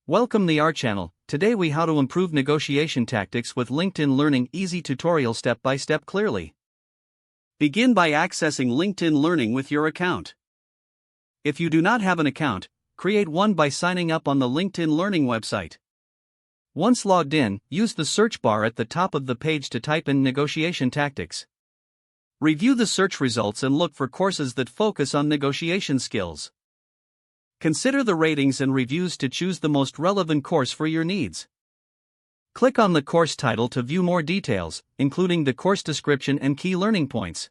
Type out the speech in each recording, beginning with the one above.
Welcome to our channel. Today we how to improve negotiation tactics with LinkedIn Learning easy tutorial step by step clearly. Begin by accessing LinkedIn Learning with your account. If you do not have an account, create one by signing up on the LinkedIn Learning website. Once logged in, use the search bar at the top of the page to type in negotiation tactics. Review the search results and look for courses that focus on negotiation skills. Consider the ratings and reviews to choose the most relevant course for your needs. Click on the course title to view more details, including the course description and key learning points.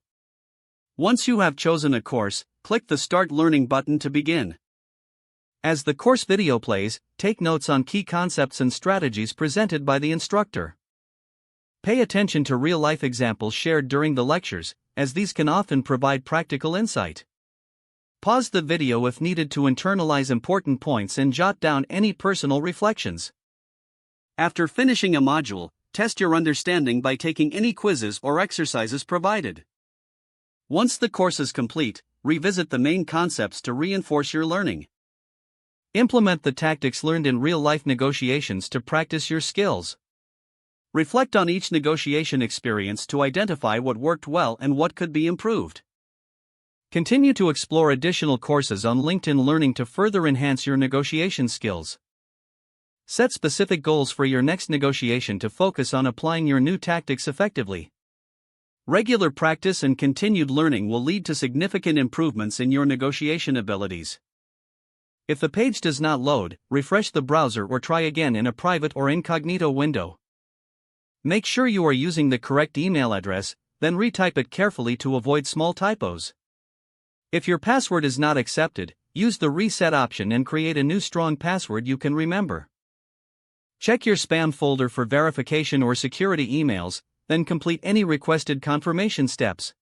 Once you have chosen a course, click the Start Learning button to begin. As the course video plays, take notes on key concepts and strategies presented by the instructor. Pay attention to real-life examples shared during the lectures, as these can often provide practical insight. Pause the video if needed to internalize important points and jot down any personal reflections. After finishing a module, test your understanding by taking any quizzes or exercises provided. Once the course is complete, revisit the main concepts to reinforce your learning. Implement the tactics learned in real-life negotiations to practice your skills. Reflect on each negotiation experience to identify what worked well and what could be improved. Continue to explore additional courses on LinkedIn Learning to further enhance your negotiation skills. Set specific goals for your next negotiation to focus on applying your new tactics effectively. Regular practice and continued learning will lead to significant improvements in your negotiation abilities. If the page does not load, refresh the browser or try again in a private or incognito window. Make sure you are using the correct email address, then retype it carefully to avoid small typos. If your password is not accepted, use the reset option and create a new strong password you can remember. Check your spam folder for verification or security emails, then complete any requested confirmation steps.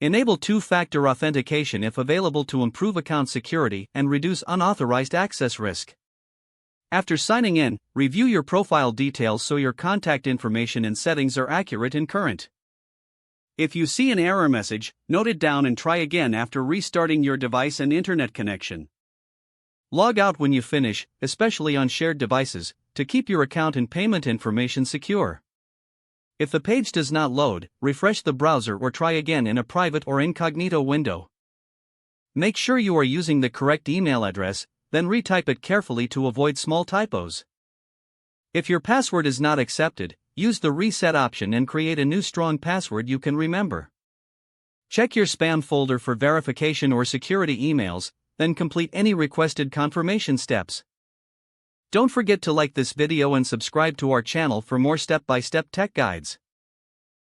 Enable two-factor authentication if available to improve account security and reduce unauthorized access risk. After signing in, review your profile details so your contact information and settings are accurate and current. If you see an error message, note it down and try again after restarting your device and internet connection. Log out when you finish, especially on shared devices, to keep your account and payment information secure. If the page does not load, refresh the browser or try again in a private or incognito window. Make sure you are using the correct email address, then retype it carefully to avoid small typos. If your password is not accepted, use the reset option and create a new strong password you can remember. Check your spam folder for verification or security emails, then complete any requested confirmation steps. Don't forget to like this video and subscribe to our channel for more step-by-step tech guides.